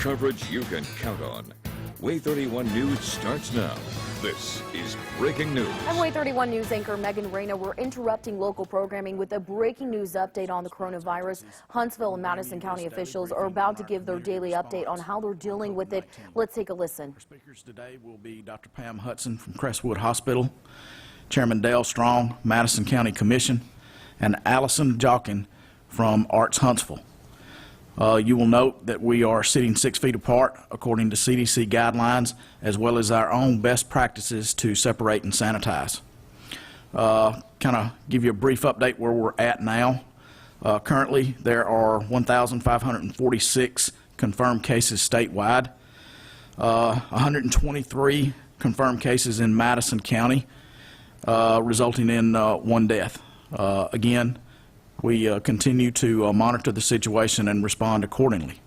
Coverage you can count on. Way 31 News starts now. This is breaking news. I'm Way 31 News anchor Megan Reyna. We're interrupting local programming with a breaking news update on the coronavirus. Huntsville and Madison County officials are about to give their daily update on how they're dealing with it. Let's take a listen. Our speakers today will be Dr. Pam Hudson from Crestwood Hospital, Chairman Dale Strong, Madison County Commission, and Allison Jockin from Arts Huntsville. You will note that we are sitting 6 feet apart according to CDC guidelines, as well as our own best practices to separate and sanitize. Kind of give you a brief update where we're at now. Currently, there are 1,546 confirmed cases statewide, 123 confirmed cases in Madison County, resulting in 1 death. Again, we continue to monitor the situation and respond accordingly.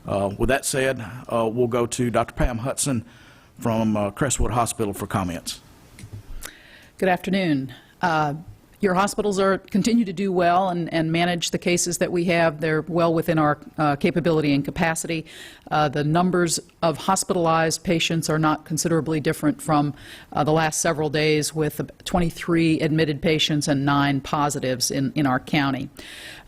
With that said, we'll go to Dr. Pam Hudson from Crestwood Hospital for comments. Good afternoon. Your hospitals continue to do well and manage the cases that we have. They're well within our capability and capacity. The numbers of hospitalized patients are not considerably different from the last several days, with 23 admitted patients and 9 positives in our county.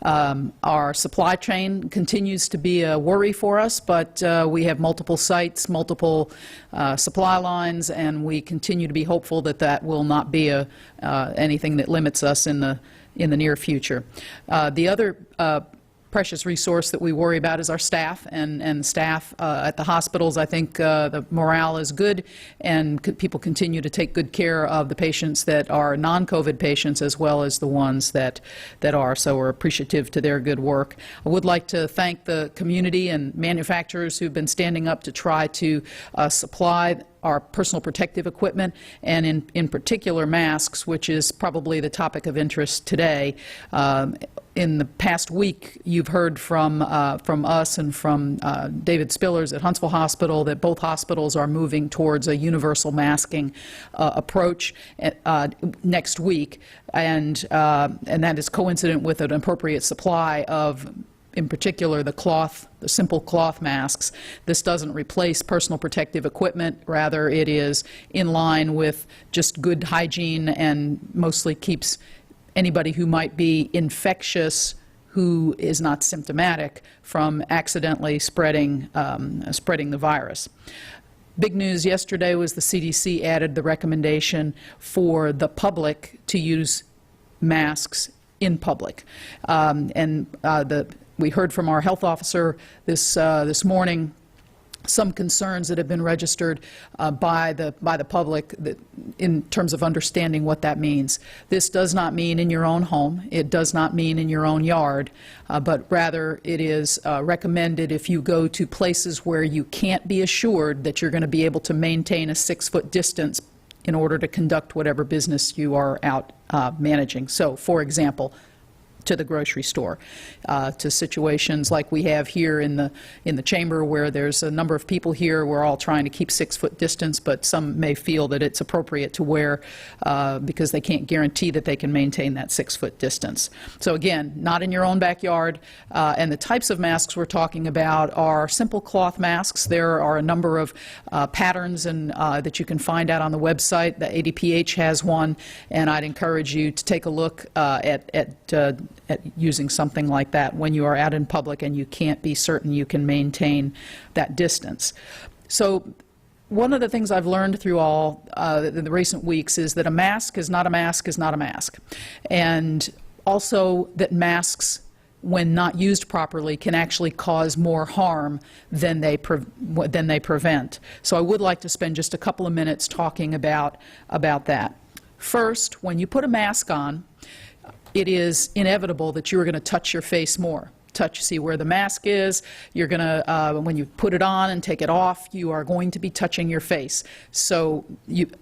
Our supply chain continues to be a worry for us, but we have multiple sites, multiple supply lines, and we continue to be hopeful that that will not be anything that limits us in the near future. The other precious resource that we worry about is our staff, and staff at the hospitals. I think the morale is good, and people continue to take good care of the patients that are non-COVID patients as well as the ones that are. So we're appreciative to their good work. I would like to thank the community and manufacturers who've been standing up to try to supply our personal protective equipment, and in particular masks, which is probably the topic of interest today. In the past week, you've heard from us and from David Spillers at Huntsville Hospital that both hospitals are moving towards a universal masking approach next week, and that is coincident with an appropriate supply of, in particular, the simple cloth masks. This doesn't replace personal protective equipment. Rather, it is in line with just good hygiene and mostly keeps anybody who might be infectious, who is not symptomatic, from accidentally spreading the virus. Big news yesterday was the CDC added the recommendation for the public to use masks in public. We heard from our health officer this morning some concerns that have been registered by the public in terms of understanding what that means. This does not mean in your own home. It does not mean in your own yard, but rather it is recommended if you go to places where you can't be assured that you're going to be able to maintain a 6-foot distance in order to conduct whatever business you are out managing. So, for example, to the grocery store, to situations like we have here in the chamber, where there's a number of people here. We're all trying to keep 6-foot distance, but some may feel that it's appropriate to wear because they can't guarantee that they can maintain that 6-foot distance. So again, not in your own backyard. And the types of masks we're talking about are simple cloth masks. There are a number of patterns that you can find out on the website. The ADPH has one, and I'd encourage you to take a look at using something like that when you are out in public and you can't be certain you can maintain that distance. So one of the things I've learned through all the recent weeks is that a mask is not a mask is not a mask. And also that masks, when not used properly, can actually cause more harm than they prevent. So I would like to spend just a couple of minutes talking about that. First, when you put a mask on, it is inevitable that you are going to touch your face more. See where the mask is. You're going to, when you put it on and take it off, you are going to be touching your face. So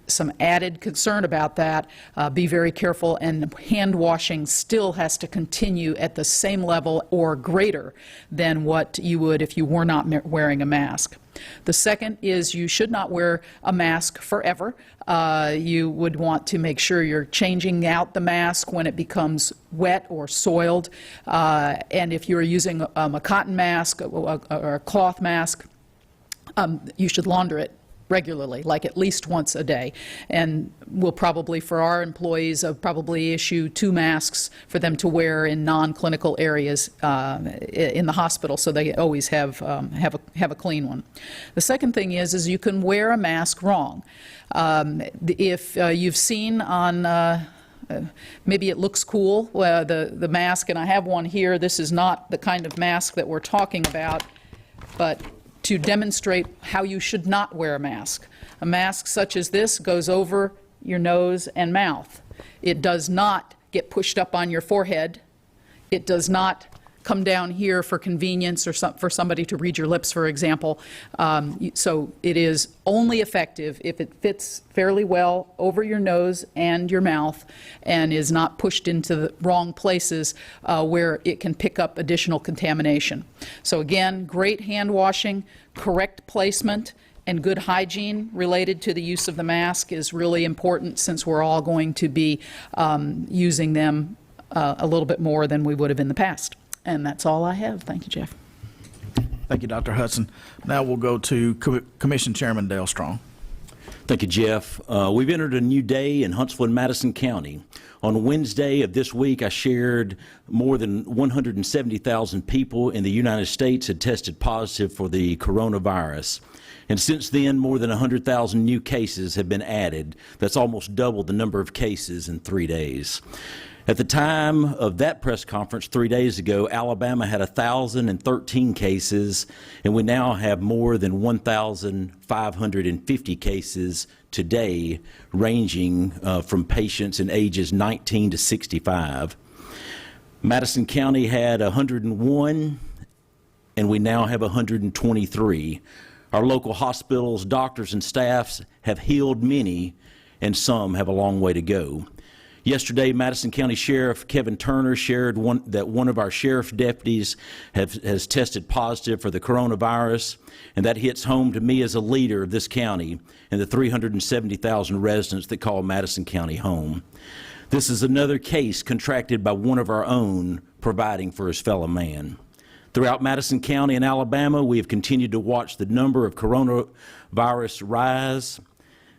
some added concern about that. Be very careful, and hand washing still has to continue at the same level or greater than what you would if you were not wearing a mask. The second is you should not wear a mask forever. You would want to make sure you're changing out the mask when it becomes wet or soiled. And if you're using a cotton mask or a cloth mask, You should launder it regularly, like at least once a day. And we'll probably, for our employees, probably issue 2 masks for them to wear in non-clinical areas in the hospital, so they always have a clean one. The second thing is you can wear a mask wrong. If you've seen on maybe it looks cool, the mask, and I have one here. This is not the kind of mask that we're talking about, but to demonstrate how you should not wear a mask. A mask such as this goes over your nose and mouth. It does not get pushed up on your forehead. It does not come down here for convenience or for somebody to read your lips, for example. So it is only effective if it fits fairly well over your nose and your mouth and is not pushed into the wrong places where it can pick up additional contamination. So again, great hand washing, correct placement, and good hygiene related to the use of the mask is really important, since we're all going to be using them a little bit more than we would have in the past. And that's all I have. Thank you, Jeff. Thank you, Dr. Hudson. Now we'll go to Commission Chairman Dale Strong. Thank you, Jeff. We've entered a new day in Huntsville and Madison County. On Wednesday of this week, I shared more than 170,000 people in the United States had tested positive for the coronavirus. And since then, more than 100,000 new cases have been added. That's almost double the number of cases in 3 days. At the time of that press conference 3 days ago, Alabama had 1,013 cases, and we now have more than 1,550 cases today, ranging from patients in ages 19 to 65. Madison County had 101, and we now have 123. Our local hospitals, doctors, and staffs have healed many, and some have a long way to go. Yesterday, Madison County Sheriff Kevin Turner shared that one of our sheriff's deputies has tested positive for the coronavirus, and that hits home to me as a leader of this county and the 370,000 residents that call Madison County home. This is another case contracted by one of our own, providing for his fellow man. Throughout Madison County and Alabama, we have continued to watch the number of coronavirus rise.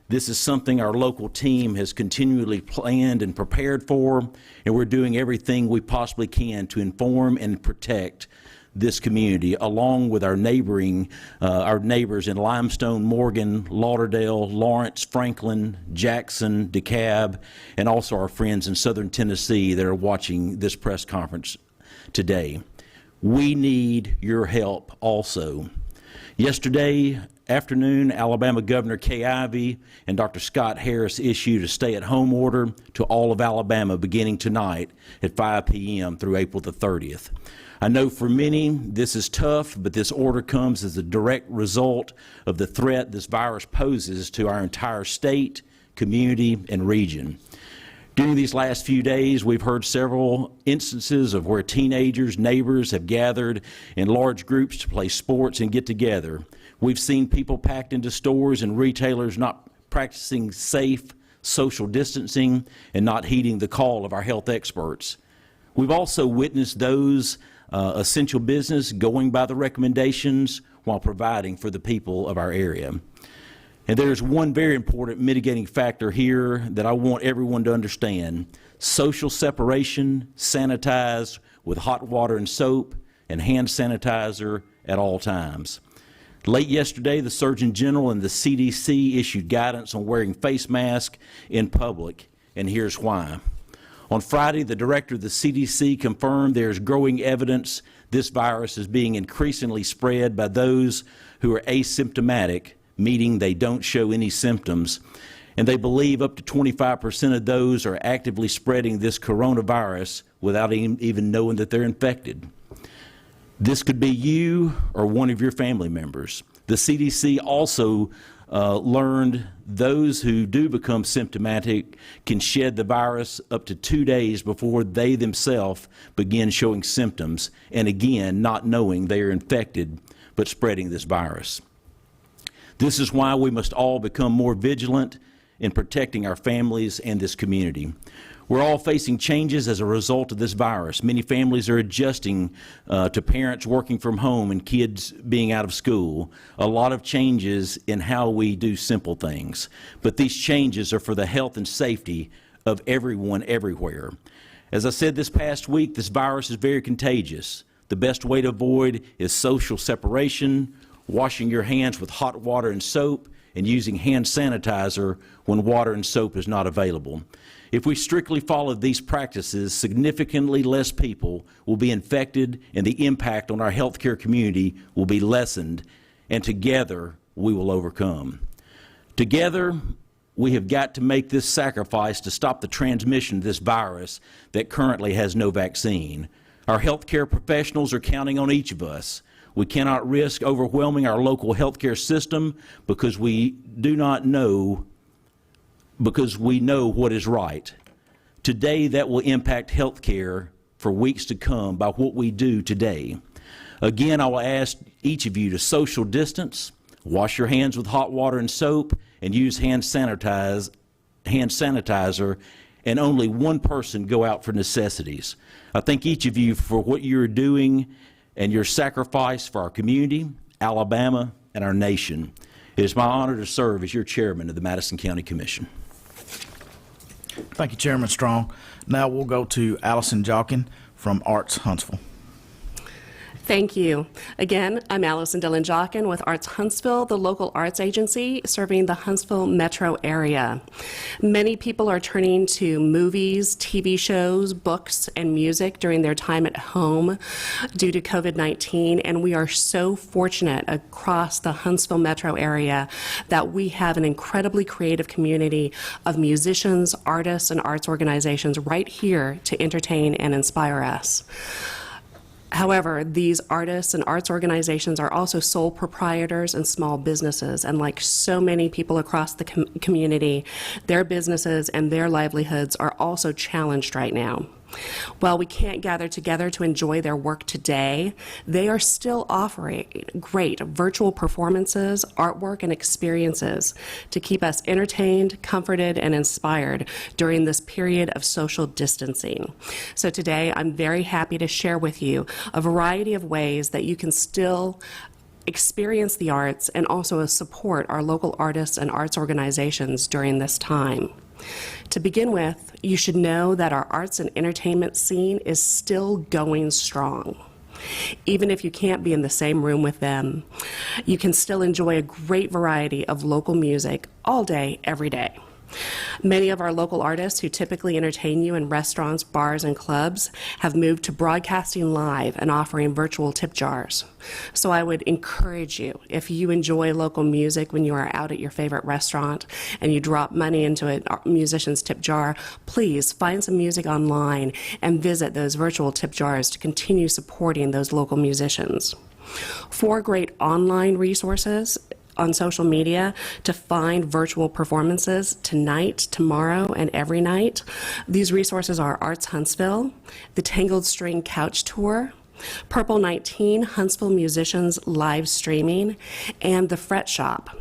This is something our local team has continually planned and prepared for, and we're doing everything we possibly can to inform and protect this community, along with our neighbors in Limestone, Morgan, Lauderdale, Lawrence, Franklin, Jackson, DeKalb, and also our friends in Southern Tennessee that are watching this press conference today. We need your help also. Yesterday afternoon, Alabama Governor Kay Ivey and Dr. Scott Harris issued a stay-at-home order to all of Alabama beginning tonight at 5 p.m. through April the 30th. I know for many this is tough, but this order comes as a direct result of the threat this virus poses to our entire state, community, and region. During these last few days, we've heard several instances of where teenagers, neighbors have gathered in large groups to play sports and get together. We've seen people packed into stores and retailers not practicing safe social distancing and not heeding the call of our health experts. We've also witnessed those essential business going by the recommendations while providing for the people of our area. And there's one very important mitigating factor here that I want everyone to understand. Social separation, sanitize with hot water and soap, and hand sanitizer at all times. Late yesterday, the Surgeon General and the CDC issued guidance on wearing face masks in public, and here's why. On Friday, the director of the CDC confirmed there's growing evidence this virus is being increasingly spread by those who are asymptomatic, meaning they don't show any symptoms, and they believe up to 25% of those are actively spreading this coronavirus without even knowing that they're infected. This could be you or one of your family members. The CDC also learned those who do become symptomatic can shed the virus up to 2 days before they themselves begin showing symptoms, and again, not knowing they are infected but spreading this virus. This is why we must all become more vigilant in protecting our families and this community. We're all facing changes as a result of this virus. Many families are adjusting to parents working from home and kids being out of school. A lot of changes in how we do simple things. But these changes are for the health and safety of everyone everywhere. As I said this past week, this virus is very contagious. The best way to avoid is social separation, washing your hands with hot water and soap, and using hand sanitizer when water and soap is not available. If we strictly follow these practices, significantly less people will be infected and the impact on our healthcare community will be lessened, and together we will overcome. Together, we have got to make this sacrifice to stop the transmission of this virus that currently has no vaccine. Our healthcare professionals are counting on each of us. We cannot risk overwhelming our local healthcare system because we know what is right. Today, that will impact health care for weeks to come by what we do today. Again, I will ask each of you to social distance, wash your hands with hot water and soap, and use hand sanitizer, and only one person go out for necessities. I thank each of you for what you're doing and your sacrifice for our community, Alabama, and our nation. It is my honor to serve as your chairman of the Madison County Commission. Thank you, Chairman Strong. Now we'll go to Allison Jockin from Arts Huntsville. Thank you. Again, I'm Allison Dillon Jockin with Arts Huntsville, the local arts agency serving the Huntsville metro area. Many people are turning to movies, TV shows, books, and music during their time at home due to COVID-19, and we are so fortunate across the Huntsville metro area that we have an incredibly creative community of musicians, artists, and arts organizations right here to entertain and inspire us. However, these artists and arts organizations are also sole proprietors and small businesses, and like so many people across the community, their businesses and their livelihoods are also challenged right now. While we can't gather together to enjoy their work today, they are still offering great virtual performances, artwork, and experiences to keep us entertained, comforted, and inspired during this period of social distancing. So today, I'm very happy to share with you a variety of ways that you can still experience the arts and also support our local artists and arts organizations during this time. To begin with, you should know that our arts and entertainment scene is still going strong. Even if you can't be in the same room with them, you can still enjoy a great variety of local music all day, every day. Many of our local artists who typically entertain you in restaurants, bars, and clubs have moved to broadcasting live and offering virtual tip jars. So I would encourage you, if you enjoy local music when you are out at your favorite restaurant and you drop money into a musician's tip jar, please find some music online and visit those virtual tip jars to continue supporting those local musicians. 4 great online resources on social media to find virtual performances tonight, tomorrow, and every night. These resources are Arts Huntsville, the Tangled String Couch Tour, Purple 19 Huntsville Musicians Live Streaming, and the Fret Shop.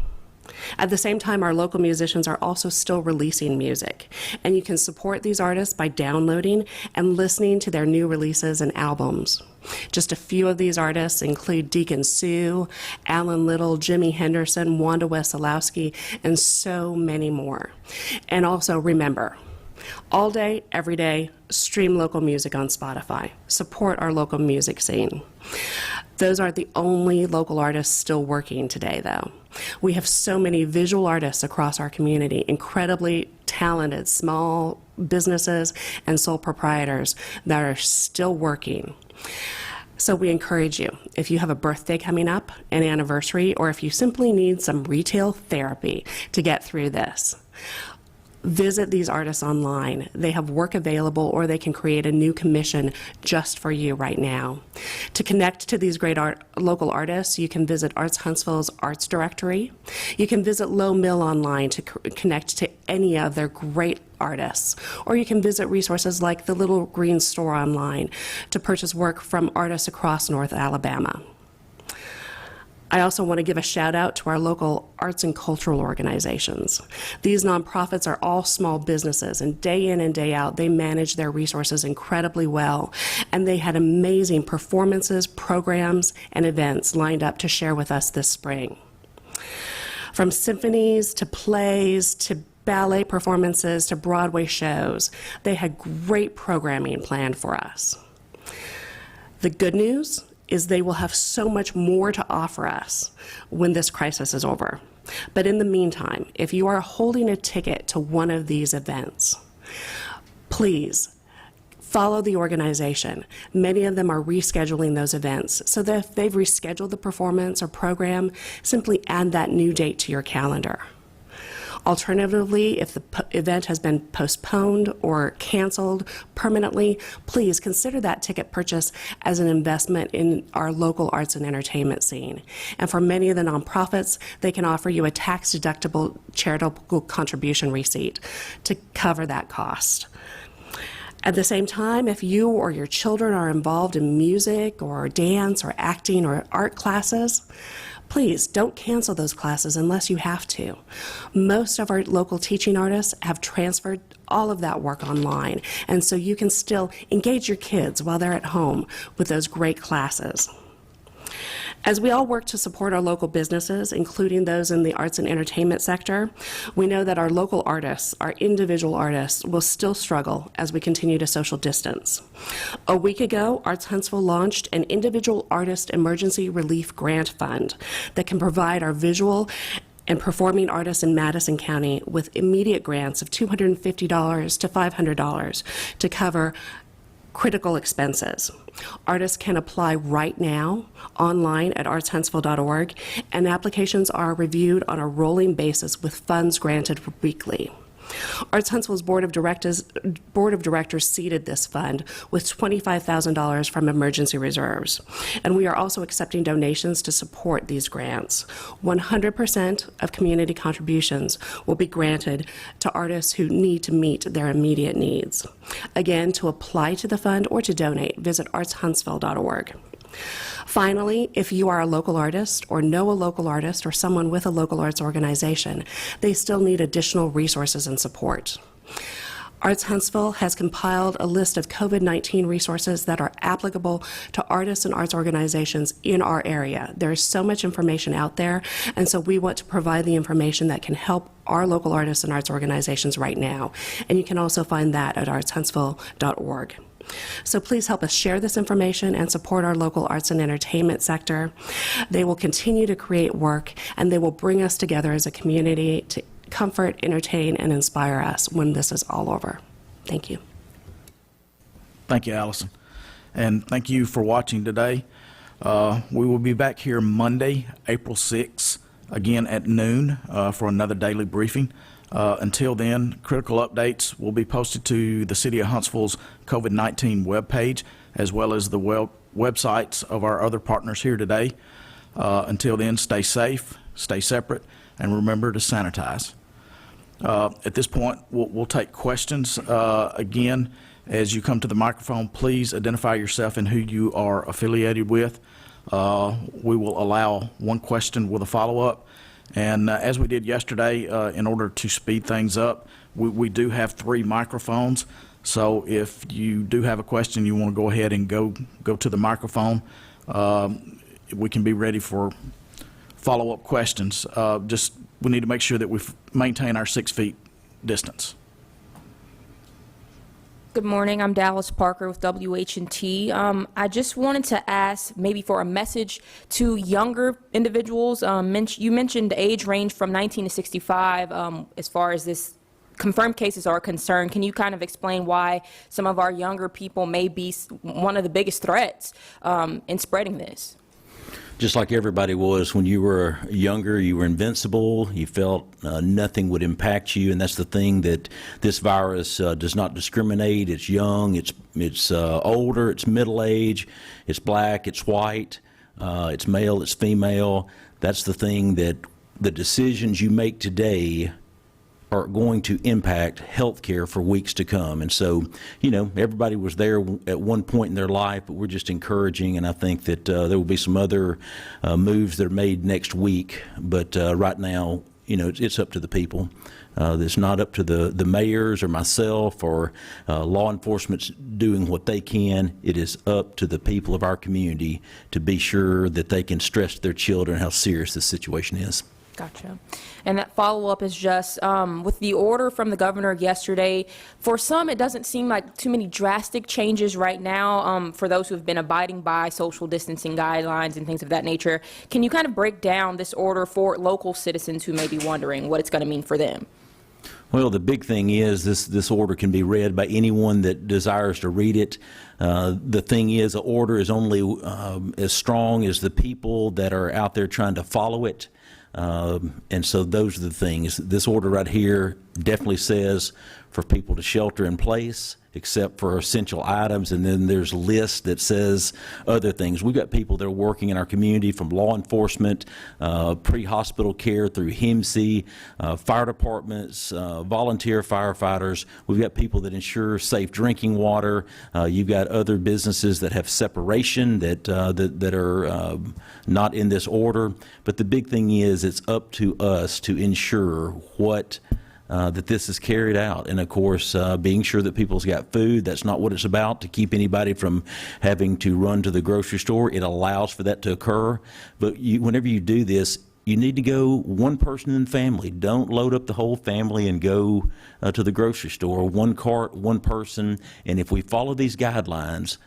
At the same time, our local musicians are also still releasing music, and you can support these artists by downloading and listening to their new releases and albums. Just a few of these artists include Deacon Sue, Alan Little, Jimi Henderson, Wanda Wesolowski, and so many more. And also remember, all day, every day, stream local music on Spotify. Support our local music scene. Those aren't the only local artists still working today, though. We have so many visual artists across our community, incredibly talented small businesses and sole proprietors that are still working. So we encourage you, if you have a birthday coming up, an anniversary, or if you simply need some retail therapy to get through this, visit these artists online. They have work available, or they can create a new commission just for you right now. To connect to these great local artists, you can visit Arts Huntsville's Arts Directory. You can visit Low Mill online to connect to any of their great artists, or you can visit resources like the Little Green Store online to purchase work from artists across North Alabama. I also want to give a shout out to our local arts and cultural organizations. These nonprofits are all small businesses, and day in and day out, they manage their resources incredibly well. And they had amazing performances, programs, and events lined up to share with us this spring. From symphonies to plays to ballet performances to Broadway shows, they had great programming planned for us. The good news is they will have so much more to offer us when this crisis is over. But in the meantime, if you are holding a ticket to one of these events, please follow the organization. Many of them are rescheduling those events, so that if they've rescheduled the performance or program, simply add that new date to your calendar. Alternatively, if the event has been postponed or canceled permanently, please consider that ticket purchase as an investment in our local arts and entertainment scene. And for many of the nonprofits, they can offer you a tax-deductible charitable contribution receipt to cover that cost. At the same time, if you or your children are involved in music or dance or acting or art classes, please don't cancel those classes unless you have to. Most of our local teaching artists have transferred all of that work online, and so you can still engage your kids while they're at home with those great classes. As we all work to support our local businesses, including those in the arts and entertainment sector, we know that our local artists, our individual artists, will still struggle as we continue to social distance. A week ago, Arts Huntsville launched an individual artist emergency relief grant fund that can provide our visual and performing artists in Madison County with immediate grants of $250 to $500 to cover critical expenses. Artists can apply right now online at artshuntsville.org, and applications are reviewed on a rolling basis with funds granted weekly. Arts Huntsville's Board of Directors seeded this fund with $25,000 from emergency reserves, and we are also accepting donations to support these grants. 100% of community contributions will be granted to artists who need to meet their immediate needs. Again, to apply to the fund or to donate, visit artshuntsville.org. Finally, if you are a local artist or know a local artist or someone with a local arts organization, they still need additional resources and support. Arts Huntsville has compiled a list of COVID-19 resources that are applicable to artists and arts organizations in our area. There is so much information out there, and so we want to provide the information that can help our local artists and arts organizations right now. And you can also find that at artshuntsville.org. So please help us share this information and support our local arts and entertainment sector. They will continue to create work, and they will bring us together as a community to comfort, entertain, and inspire us when this is all over. Thank you. Thank you, Allison. And thank you for watching today. We will be back here Monday, April 6th, again at noon for another daily briefing. Until then, critical updates will be posted to the City of Huntsville's COVID-19 webpage, as well as the websites of our other partners here today. Until then, stay safe, stay separate, and remember to sanitize. At this point, we'll take questions. Again, as you come to the microphone, please identify yourself and who you are affiliated with. We will allow one question with a follow-up. And as we did yesterday, in order to speed things up, we do have 3 microphones. So if you do have a question, you want to go ahead and go to the microphone, we can be ready for follow-up questions. Just we need to make sure that we maintain our 6 feet distance. Good morning. I'm Dallas Parker with WH&T. I just wanted to ask maybe for a message to younger individuals. You mentioned the age range from 19 to 65 as far as this confirmed cases are concerned. Can you kind of explain why some of our younger people may be one of the biggest threats in spreading this? Just like everybody was when you were younger, you were invincible, you felt nothing would impact you, and that's the thing, that this virus does not discriminate. It's young, it's older, it's middle age, it's black, it's white, it's male, it's female. That's the thing, that the decisions you make today are going to impact healthcare for weeks to come. And so, you know, everybody was there at one point in their life, but we're just encouraging, and I think that there will be some other moves that are made next week. But right now, you know, it's up to the people. It's not up to the mayors or myself or law enforcement's doing what they can. It is up to the people of our community to be sure that they can stress to their children how serious this situation is. Gotcha. And that follow-up is just, with the order from the governor yesterday, for some, it doesn't seem like too many drastic changes right now for those who have been abiding by social distancing guidelines and things of that nature. Can you kind of break down this order for local citizens who may be wondering what it's going to mean for them? Well, the big thing is this order can be read by anyone that desires to read it. The thing is, an order is only as strong as the people that are out there trying to follow it. And so those are the things. This order right here definitely says for people to shelter in place except for essential items, and then there's a list that says other things. We've got people that are working in our community from law enforcement, pre-hospital care through HIMSI, fire departments, volunteer firefighters. We've got people that ensure safe drinking water. You've got other businesses that have separation that are not in this order. But the big thing is it's up to us to ensure that this is carried out. And of course, being sure that people's got food. That's not what it's about, to keep anybody from having to run to the grocery store. It allows for that to occur. But whenever you do this, you need to go one person in the family. Don't load up the whole family and go to the grocery store. One cart, one person. And if we follow these guidelines,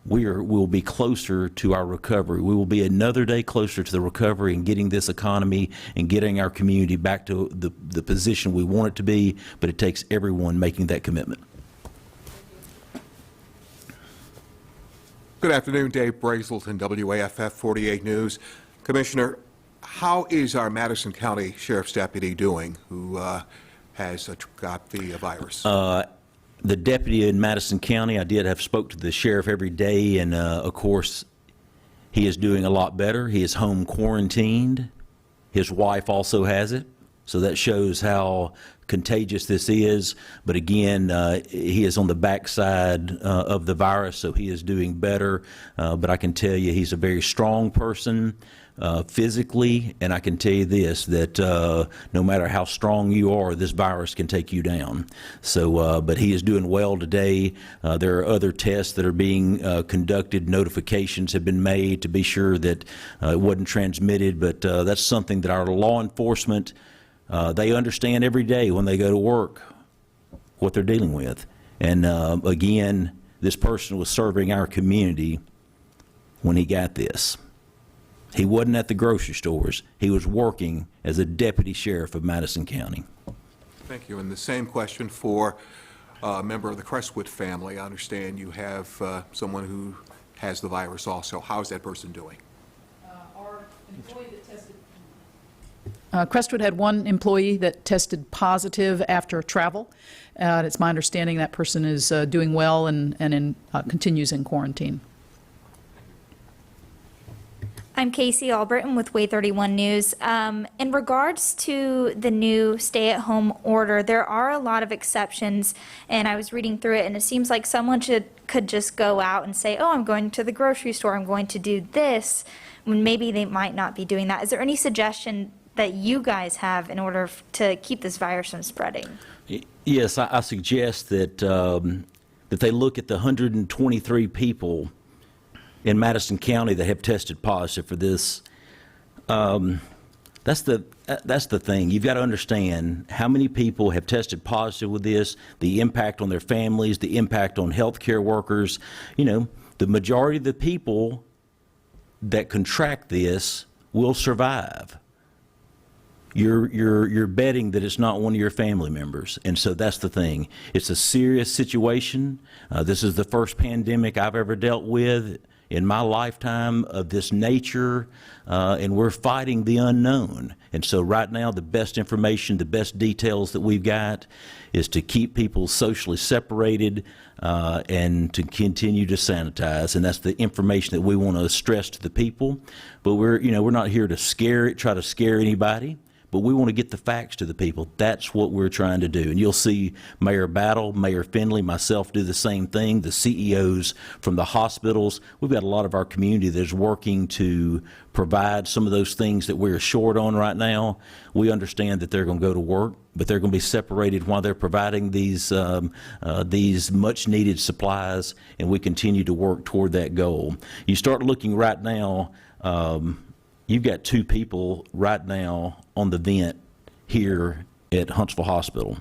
we'll be closer to our recovery. We will be another day closer to the recovery and getting this economy and getting our community back to the position we want it to be, but it takes everyone making that commitment. Good afternoon, Dave Brazelton, WAFF 48 News. Commissioner, how is our Madison County Sheriff's deputy doing who has got the virus? The deputy in Madison County, I did have spoke to the sheriff every day, and of course, he is doing a lot better. He is home quarantined. His wife also has it, so that shows how contagious this is. But again, he is on the backside of the virus, so he is doing better. But I can tell you, he's a very strong person. Physically, and I can tell you this, that no matter how strong you are, this virus can take you down. So, but he is doing well today. There are other tests that are being conducted. Notifications have been made to be sure that it wasn't transmitted, but that's something that our law enforcement, they understand every day when they go to work what they're dealing with. And again, this person was serving our community when he got this. He wasn't at the grocery stores. He was working as a deputy sheriff of Madison County. Thank you. And the same question for a member of the Crestwood family. I understand you have someone who has the virus also. How is that person doing? Our employee that tested Crestwood had one employee that tested positive after travel. It's my understanding that person is doing well and continues in quarantine. I'm Casey Albritton with Way 31 News. In regards to the new stay-at-home order, there are a lot of exceptions, and I was reading through it, and it seems like someone could just go out and say, oh, I'm going to the grocery store, I'm going to do this, when maybe they might not be doing that. Is there any suggestion that you guys have in order to keep this virus from spreading? Yes, I suggest that that they look at the 123 people in Madison County that have tested positive for this. That's the thing. You've got to understand how many people have tested positive with this, the impact on their families, the impact on healthcare workers. You know, the majority of the people that contract this will survive. You're betting that it's not one of your family members, and so that's the thing. It's a serious situation. This is the first pandemic I've ever dealt with in my lifetime of this nature, and we're fighting the unknown. And so right now, the best information, the best details that we've got is to keep people socially separated and to continue to sanitize. And that's the information that we want to stress to the people. But we're not here to try to scare anybody. but we want to get the facts to the people. That's what we're trying to do. And you'll see Mayor Battle, Mayor Finley, myself do the same thing, the CEOs from the hospitals. We've got a lot of our community that's working to provide some of those things that we're short on right now. We understand that they're going to go to work, but they're going to be separated while they're providing these much-needed supplies, and we continue to work toward that goal. You start looking right now, you've got 2 people right now on the vent here at Huntsville Hospital.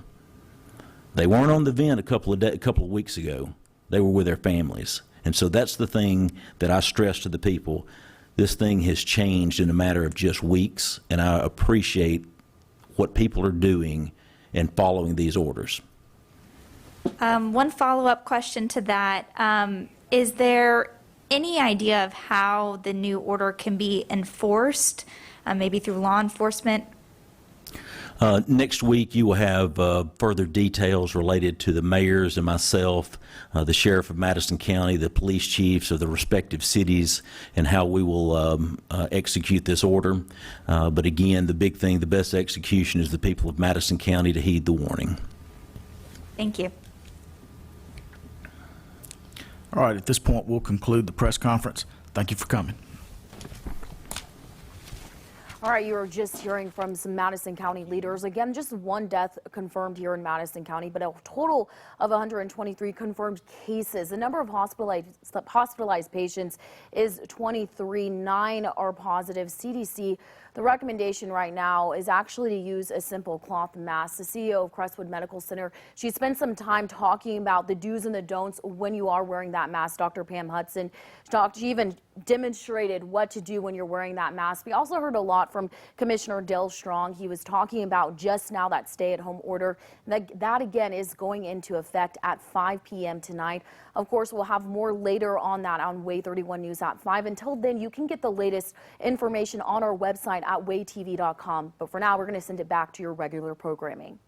They weren't on the vent a couple of weeks ago. They were with their families. And so that's the thing that I stress to the people. This thing has changed in a matter of just weeks, and I appreciate what people are doing and following these orders. One follow-up question to that. Is there any idea of how the new order can be enforced, maybe through law enforcement? Next week, you will have further details related to the mayors and myself, the sheriff of Madison County, the police chiefs of the respective cities, and how we will execute this order. But again, the big thing, the best execution is the people of Madison County to heed the warning. Thank you. All right, at this point, we'll conclude the press conference. Thank you for coming. All right, you were just hearing from some Madison County leaders. Again, just 1 death confirmed here in Madison County, but a total of 123 confirmed cases. The number of hospitalized patients is 23. 9 are positive. CDC, the recommendation right now is actually to use a simple cloth mask. The CEO of Crestwood Medical Center, she spent some time talking about the do's and the don'ts when you are wearing that mask. Dr. Pam Hudson, she even demonstrated what to do when you're wearing that mask. We also heard a lot from Commissioner Dale Strong. He was talking about just now that stay-at-home order. That again is going into effect at 5 p.m. tonight. Of course, we'll have more later on that on Way 31 News at 5. Until then, you can get the latest information on our website at waytv.com. But for now, we're going to send it back to your regular programming.